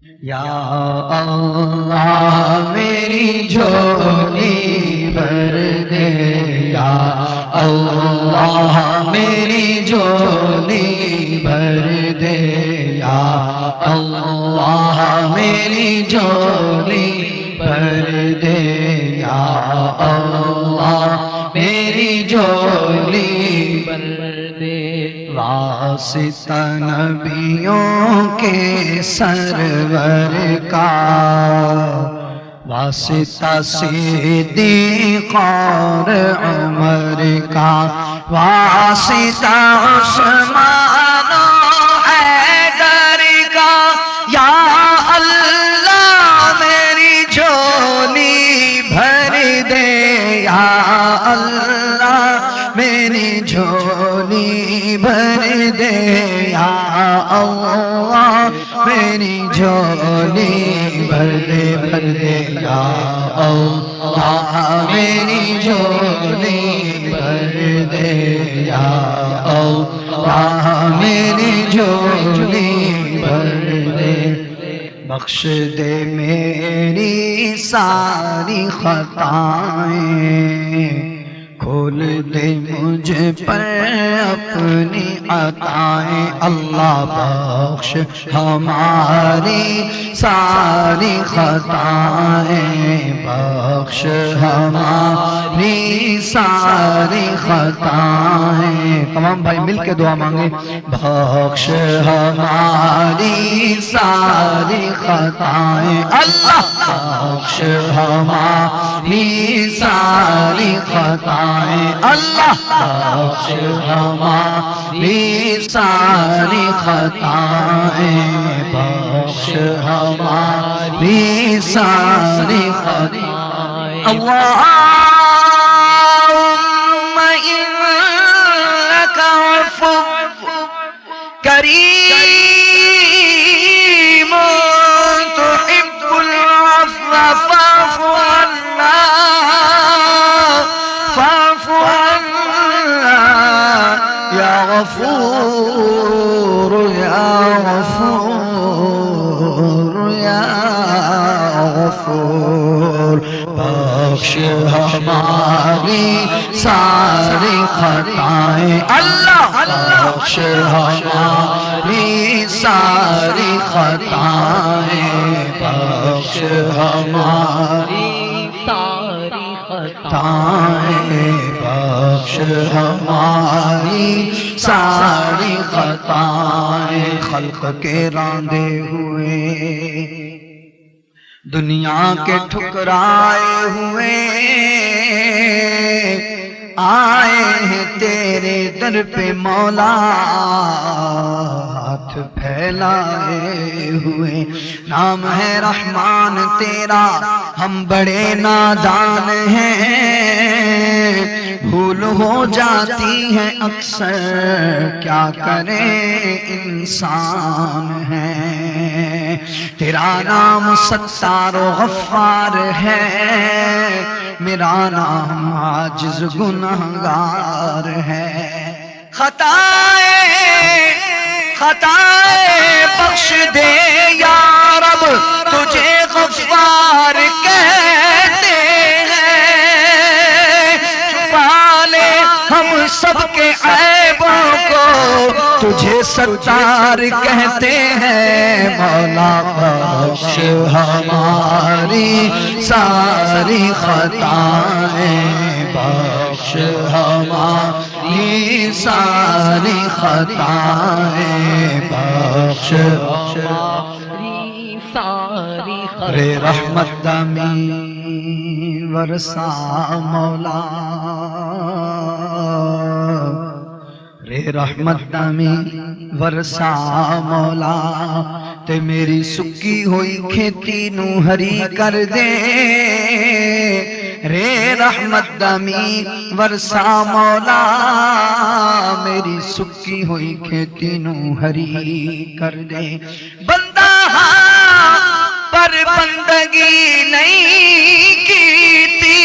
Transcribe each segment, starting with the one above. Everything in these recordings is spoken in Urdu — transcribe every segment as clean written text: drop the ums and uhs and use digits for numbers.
یا اللہ میری جھولی بھر دے، یا اللہ میری جھولی بھر دے، یا اللہ میری جھولی بھر دے، یا اللہ میری جھولی بھر دے۔ واسطہ نبیوں کے سرور کا، واسطہ صدیق اور عمر کا، واسطہ عثمان و حیدر کا، یا اللہ میری جھولی بھر دے، یا اللہ میری جھولی بھر دے، یا اللہ میری جھولی بھر دے، بھر دے، یا اللہ میری جھولی بھر دے، یا اللہ میری جھولی بھر دے۔ بخش دے میری ساری خطائیں، کھول دے مجھ پر اپنی عطائیں، اللہ بخش ہماری ساری خطائیں، بخش ہماری ساری خطائیں۔ تمام بھائی مل کے دعا مانگیں، بخش ہماری ساری خطائیں، اللہ بخش ہماری ساری خطائیں، اللہ بخش ہماری ساری خطائیں، بخش ہماری ساری خطائیں۔ اللہم انک عفو کریم تحب العفو فاعف عنا، فاعف عنا یا غفور یا غفور یا غفور۔ بخش ہماری ساری خطائیں، اللہ بخش ہماری ساری خطائیں، بخش ہماری ساری خطائیں، بخش ہماری ساری خطائیں۔ خلق کے راندے ہوئے، دنیا کے ٹھکرائے ہوئے، آئے ہیں تیرے در پہ مولا، ہاتھ پھیلائے ہوئے۔ نام ہے رحمان تیرا، ہم بڑے نادان ہیں، بھول ہو جاتی ہے اکثر، کیا کریں انسان ہے۔ تیرا نام ستار و غفار ہے، میرا نام عاجز گنہگار ہے۔ خطائیں بخش دے یا رب، تجھے غفار کہتے ہیں، چھپا لے ہم سب کے عیبوں کو، تجھے ستار کہتے ہیں۔ مولا بخش ہماری ساری خطائیں، بخش ہماری ساری خطائیں، بخش ہماری ساری خطائیں۔ رے رحمت دمی ورثہ مولا، رے رحمت دمی ورثہ مولا، تے میری سکی ہوئی کھیتی نو ہری کر دے، رے رحمت دمی ورثہ مولا، میری سکی ہوئی کھیتی نو ہری کر دے۔ بندہ پر بندگی نہیں کیتی،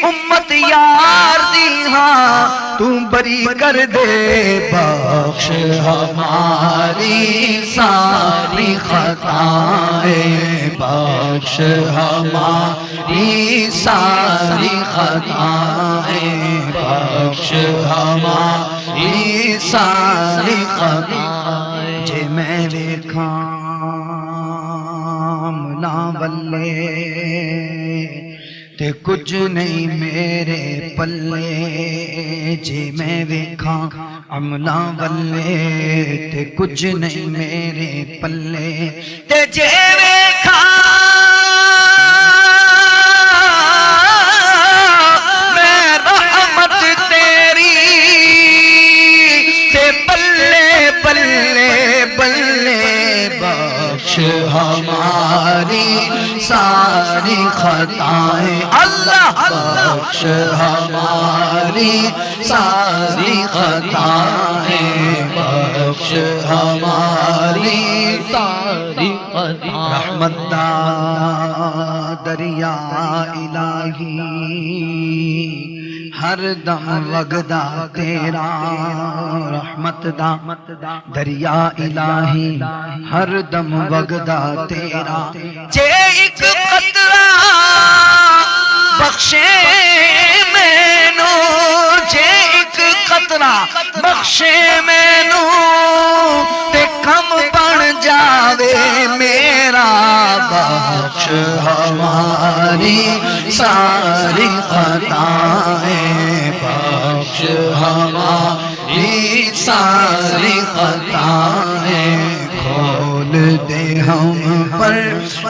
امت یار دی ہاں تو بری کر دے بخش ہماری ساری خطائیں بخش ہماری ساری خطائیں بخش ہماری ساری خطائیں جے میں ویکھاں ملا بلے تے کچھ نہیں میرے پلے جے میں ویکھاں عملہ والے تے کچھ نہیں میرے پلے تے جے ویکھاں میں رحمت تیری تے بلے بلے بلے بخش ہماری ساری خطائیں اللہ بخش ہماری ساری خطائیں بخش ہماری ساری خطائیں رحمت دا دریا الہی ہر دم وگدا تیرا رحمت دا دریا الہی ہر دم وگدا تیرا جے ایک قطرہ بخشے مینو جے ایک قطرہ بخشے مینو تے کم بن جاوے میرا بخش ہماری ساری خطائیں بخش ہماری ساری خطائیں کھول دے ہم پر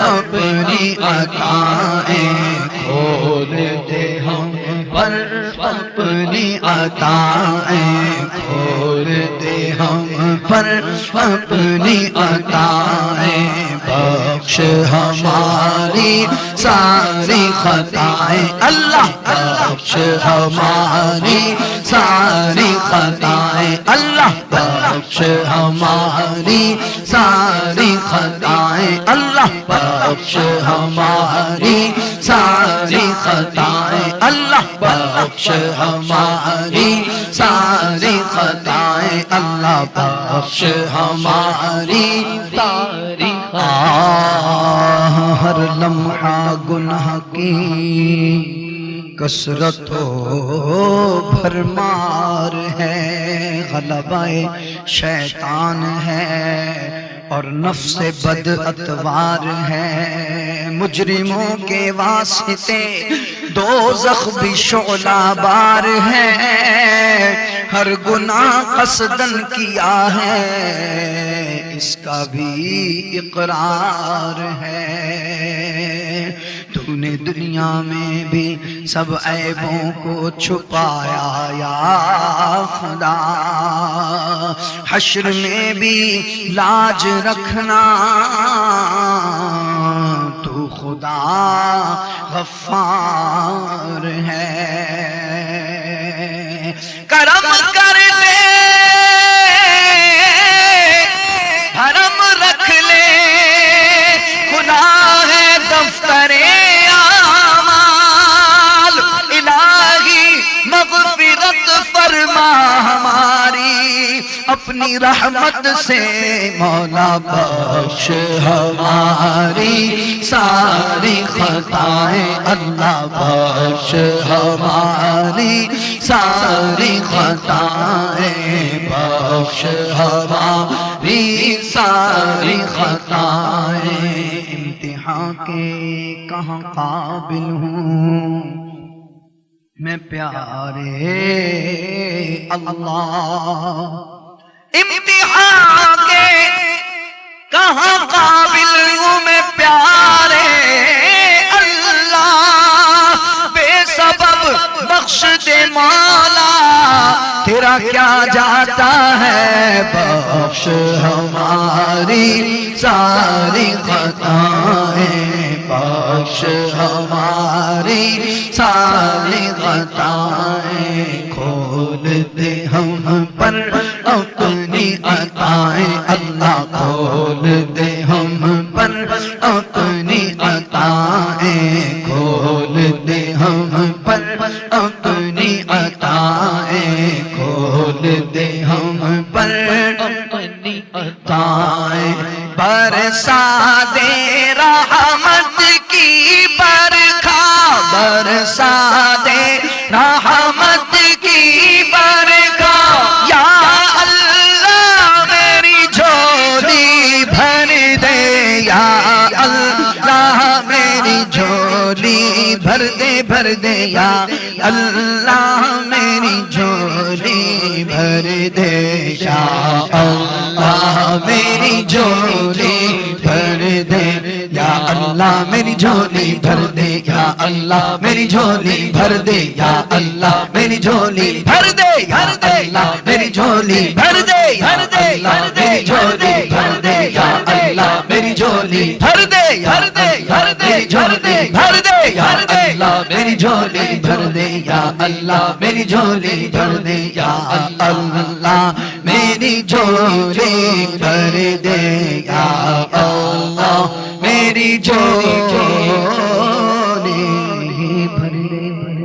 اپنی عطائیں کھول دے ہم پر اپنی عطائیں کھول دے ہم پر اپنی عطائیں بخش ہماری ساری خطائیں اللہ بخش ہماری ساری خطائیں اللہ بخش ہماری ساری خطائیں اللہ بخش ہماری ساری خطائیں اللہ بخش ہماری ساری خطائیں اللہ بخش ہماری ساری ہر لمحہ گناہ کی کثرت و بھرمار ہے غلبہ شیطان ہے اور نفس بد اتوار ہے مجرموں کے واسطے دوزخ بھی شعلہ بار ہے ہر گناہ قصدن کیا ہے اس کا بھی اقرار ہے تو نے دنیا میں بھی سب عیبوں کو چھپایا یا خدا حشر میں بھی لاج رکھنا تو خدا غفار ہے کرم کر لے حرم رکھ لے خدا ہے دفتر اعمال الہی مغفرت فرما ہماری اپنی رحمت سے مولا بخش ہماری ساری خطائیں اللہ بخش ہماری ساری خطائیں بخش ہماری ساری خطائیں امتحان کے کہاں قابل ہوں میں پیارے اللہ امتحان کے کہاں قابل ہوں میں پیارے اللہ بے سبب بخش دے مولا تیرا کیا جاتا ہے بخش ہماری ساری خطائیں بخش ہماری ساری خطائیں کھول دے ہم پر اپنی عطائیں اللہ کھول دے ہم پر اپنی عطائیں کھول دے ہم پر اپنی عطائیں کھول دے ہم پر اپنی عطائیں، برسا دے رحمت کی برکھا، برسا دے رحمت کی برکھا، یا اللہ میری جھولی بھر دے، یا اللہ میری جھولی بھر دے، بھر دے، یا اللہ میری جھولی بھر دے، یا اللہ میری جھولی بھر دے، یا اللہ میری جھولی بھر دے، یا اللہ میری جھولی بھر دے، یا اللہ میری جھولی بھر دے، بھر دے، اللہ میری جھولی بھر دے، بھر دے، اللہ میری جھولی بھر دے، یا اللہ میری جھولی بھر دے، بھر دے، بھر دے، جھولی بھر دے، بھر دے، اللہ میری جھولی بھر دے، یا اللہ میری جھولی بھر دے، یا اللہ میری جھولی بھر دے، یا اللہ میری جھولی بھر دے۔